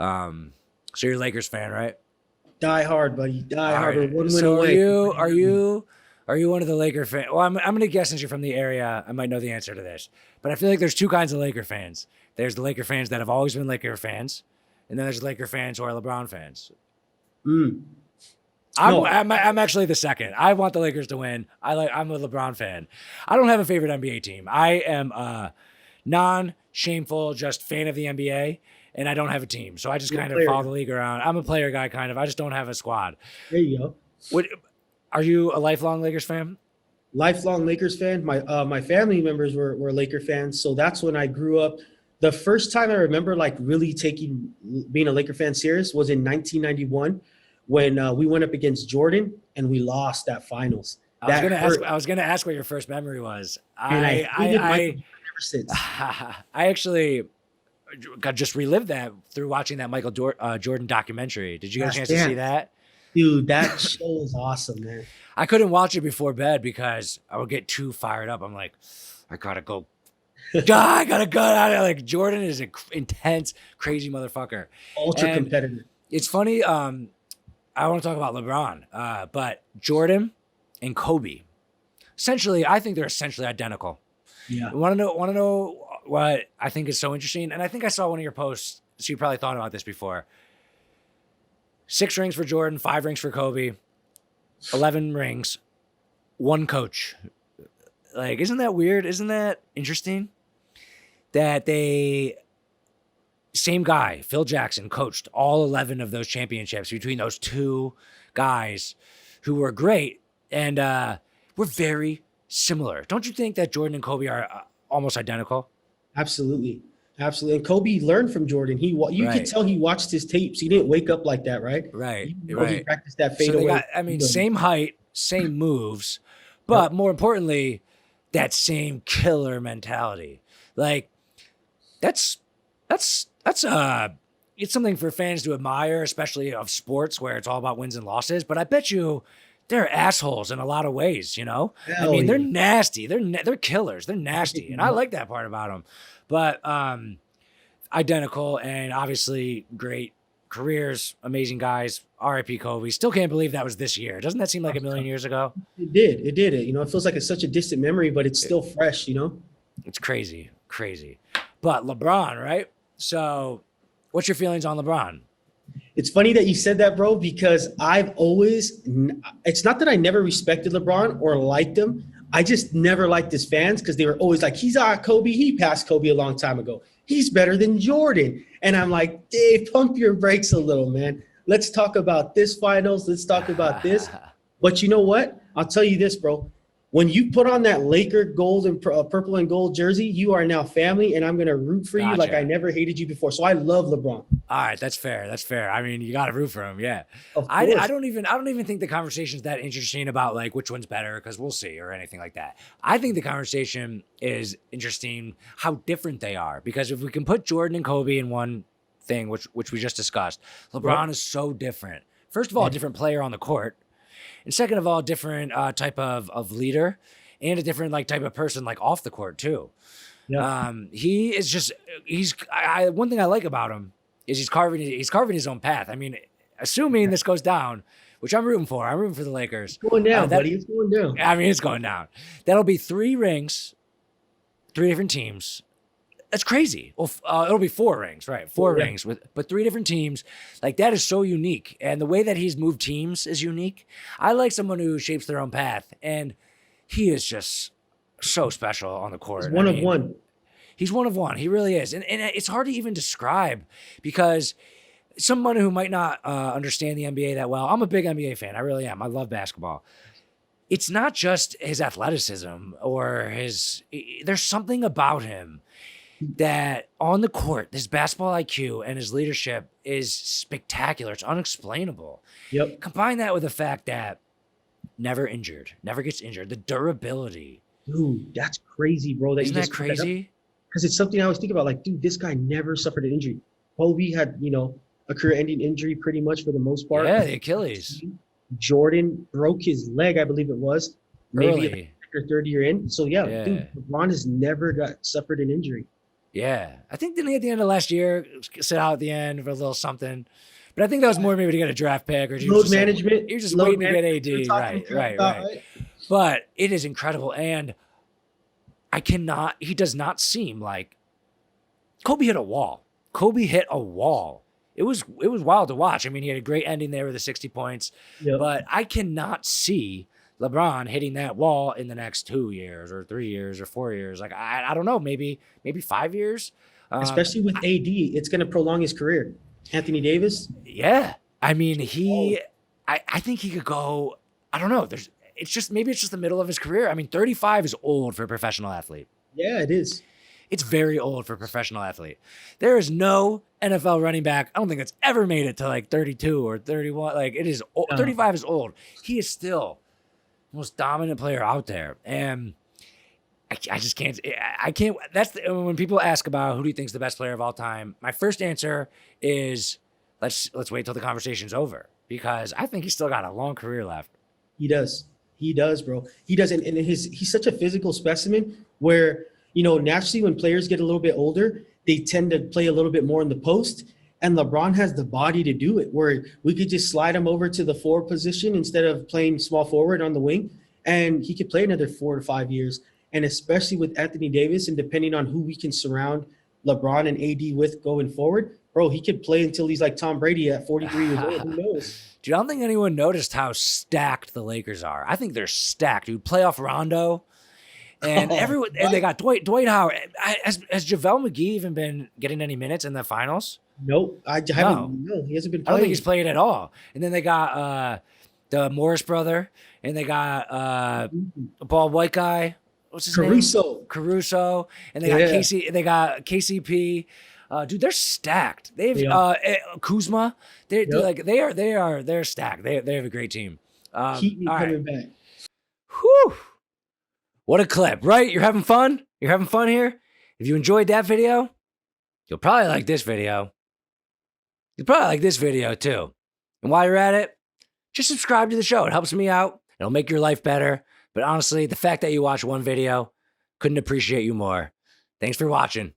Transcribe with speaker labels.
Speaker 1: So you're a Lakers fan, right?
Speaker 2: Die hard, buddy. Die
Speaker 1: All
Speaker 2: hard.
Speaker 1: right.
Speaker 2: We're one win
Speaker 1: So are
Speaker 2: away.
Speaker 1: you are you are you one of the Laker fans? Well, I'm gonna guess since you're from the area, I might know the answer to this. But I feel like there's two kinds of Laker fans. There's the Laker fans that have always been Laker fans, and then there's Laker fans who are LeBron fans.
Speaker 2: Mm.
Speaker 1: I'm,
Speaker 2: No,
Speaker 1: I'm I'm actually the second. I want the Lakers to win. I'm a LeBron fan. I don't have a favorite NBA team. I am a non-shameful just fan of the NBA, and I don't have a team. So I just
Speaker 2: you're a
Speaker 1: kind of follow
Speaker 2: player.
Speaker 1: the league around. I'm a player guy, kind of. I just don't have a squad.
Speaker 2: There you go.
Speaker 1: What are you a lifelong Lakers fan?
Speaker 2: Lifelong Lakers fan. My family members were Laker fans, so that's when I grew up. The first time I remember like really taking being a Laker fan serious was in 1991 when we went up against Jordan and we lost that finals. That hurt,
Speaker 1: I was gonna ask what your first memory was.
Speaker 2: and I hated Michael Jordan ever since.
Speaker 1: I actually got just relived that through watching that Jordan documentary. Did you get a
Speaker 2: Gosh,
Speaker 1: chance to see
Speaker 2: damn,
Speaker 1: that?
Speaker 2: dude, that show is awesome, man.
Speaker 1: I couldn't watch it before bed because I would get too fired up. I'm like, I gotta go. I gotta go out of like Jordan is an intense, crazy motherfucker.
Speaker 2: Ultra
Speaker 1: And
Speaker 2: competitive.
Speaker 1: it's funny. I want to talk about LeBron, but Jordan and Kobe. Essentially, I think they're essentially identical.
Speaker 2: Yeah.
Speaker 1: Want to know what I think is so interesting? And I think I saw one of your posts, so you probably thought about this before. 6 rings for Jordan, 5 rings for Kobe, 11 rings, 1 coach. Like, isn't that weird? Isn't that interesting? That same guy, Phil Jackson, coached all 11 of those championships between those 2 guys who were great and were very similar. Don't you think that Jordan and Kobe are almost identical?
Speaker 2: Absolutely. Absolutely. And Kobe learned from Jordan. You could
Speaker 1: Right,
Speaker 2: tell he watched his tapes. He didn't wake up like that, right?
Speaker 1: right,
Speaker 2: He
Speaker 1: right.
Speaker 2: practiced that
Speaker 1: So they
Speaker 2: fadeaway.
Speaker 1: got, I mean, same height, same moves, but
Speaker 2: Yep.
Speaker 1: more importantly, that same killer mentality. Like, that's it's something for fans to admire, especially of sports where it's all about wins and losses. But I bet you they're assholes in a lot of ways. I
Speaker 2: Hell
Speaker 1: mean, they're
Speaker 2: yeah.
Speaker 1: nasty. They're killers. They're nasty, and I like that part about them. But identical and obviously great careers, amazing guys. R.I.P. Kobe. Still can't believe that was this year. Doesn't that seem like a million years ago?
Speaker 2: It did. It did. It feels like it's such a distant memory, but it's still fresh.
Speaker 1: It's crazy, crazy. But LeBron, right? So, what's your feelings on LeBron?
Speaker 2: It's funny that you said that, bro, because it's not that I never respected LeBron or liked him. I just never liked his fans because they were always like, he's Kobe. He passed Kobe a long time ago. He's better than Jordan. And I'm like, Dave, pump your brakes a little, man. Let's talk about this finals. Let's talk about this. But you know what? I'll tell you this, bro. When you put on that Laker gold and purple and gold jersey, you are now family, and I'm going to root for you like I
Speaker 1: Gotcha.
Speaker 2: never hated you before. So I love LeBron.
Speaker 1: All right, that's fair. That's fair. I mean, you got to root for him. Yeah.
Speaker 2: Of
Speaker 1: I
Speaker 2: course.
Speaker 1: don't even think the conversation's that interesting about like which one's better because we'll see or anything like that. I think the conversation is interesting how different they are because if we can put Jordan and Kobe in one thing, which we just discussed, LeBron
Speaker 2: Yep.
Speaker 1: is so different. First of all, a different player on the court, and second of all, different type of leader and a different like type of person like off the court too.
Speaker 2: Yep.
Speaker 1: He is just one thing I like about him is he's carving his own path. I mean, assuming this goes down, which I'm rooting for. I'm rooting for the Lakers.
Speaker 2: It's going down,
Speaker 1: That
Speaker 2: buddy. It's going down.
Speaker 1: I mean, it's going down. That'll be 3 rings, 3 different teams. That's crazy. Well, it'll be 4 rings, right? 4
Speaker 2: Yeah.
Speaker 1: rings but 3 different teams. Like that is so unique, and the way that he's moved teams is unique. I like someone who shapes their own path, and he is just so special on the court.
Speaker 2: It's one
Speaker 1: I
Speaker 2: of
Speaker 1: mean,
Speaker 2: one.
Speaker 1: he's one of one. He really is. And it's hard to even describe because someone who might not understand the NBA that well, I'm a big NBA fan. I really am. I love basketball. It's not just his athleticism or there's something about him that on the court, his basketball IQ and his leadership is spectacular. It's unexplainable.
Speaker 2: Yep.
Speaker 1: Combine that with the fact that never injured, never gets injured, the durability.
Speaker 2: Dude, that's crazy, bro. That
Speaker 1: Isn't
Speaker 2: you
Speaker 1: that
Speaker 2: just brought that up.
Speaker 1: crazy?
Speaker 2: Because it's something I always think about. Like, dude, this guy never suffered an injury. Kobe had, a career-ending injury pretty much for the most part.
Speaker 1: Yeah, the Achilles.
Speaker 2: Jordan broke his leg, I believe it was, maybe
Speaker 1: Early.
Speaker 2: or third year in. So yeah,
Speaker 1: Yeah.
Speaker 2: dude, LeBron has never suffered an injury.
Speaker 1: Yeah. I think didn't he at the end of last year sit out at the end for a little something? But I think that was more maybe to get a draft pick or he was
Speaker 2: Load
Speaker 1: just like,
Speaker 2: management.
Speaker 1: you're just
Speaker 2: Load
Speaker 1: waiting to get
Speaker 2: management. We're
Speaker 1: AD.
Speaker 2: talking
Speaker 1: Right, right,
Speaker 2: about,
Speaker 1: right.
Speaker 2: right?
Speaker 1: But it is incredible. And he does not seem like Kobe hit a wall. Kobe hit a wall. It was wild to watch. I mean, he had a great ending there with the 60 points,
Speaker 2: Yep.
Speaker 1: but I cannot see LeBron hitting that wall in the next 2 years or 3 years or 4 years. Like I don't know, maybe 5 years.
Speaker 2: Especially with AD, it's going to prolong his career. Anthony Davis.
Speaker 1: Yeah. I mean, I think he could go, I don't know. It's just the middle of his career. I mean, 35 is old for a professional athlete.
Speaker 2: Yeah, it is.
Speaker 1: It's very old for a professional athlete. There is no NFL running back. I don't think that's ever made it to like 32 or 31. Like it is, 35 is old. He is still the most dominant player out there. And I just can't, I can't, when people ask about who do you think is the best player of all time, my first answer is let's wait till the conversation's over because I think he's still got a long career left.
Speaker 2: He does. He does, bro. He does. And he's such a physical specimen where, naturally when players get a little bit older, they tend to play a little bit more in the post. And LeBron has the body to do it where we could just slide him over to the forward position instead of playing small forward on the wing. And he could play another 4 to 5 years. And especially with Anthony Davis and depending on who we can surround LeBron and AD with going forward, bro, he could play until he's like Tom Brady at 43 years old. Who knows?
Speaker 1: Dude, I don't think anyone noticed how stacked the Lakers are. I think they're stacked, dude. Playoff Rondo. And everyone, and they got Dwight Howard. Has JaVale McGee even been getting any minutes in the finals?
Speaker 2: Nope. I haven't. No, he hasn't been
Speaker 1: I
Speaker 2: playing.
Speaker 1: don't think he's played at all. And then they got the Morris brother, and they got a bald white guy. What's his name? Caruso. And they got Casey. They got KCP. Dude, they're stacked. They've Kuzma. They're stacked. They have a great team.
Speaker 2: Keep me coming back.
Speaker 1: Whew. What a clip, right? You're having fun? You're having fun here? If you enjoyed that video, you'll probably like this video. You'll probably like this video too. And while you're at it, just subscribe to the show. It helps me out. It'll make your life better. But honestly, the fact that you watch one video, couldn't appreciate you more. Thanks for watching.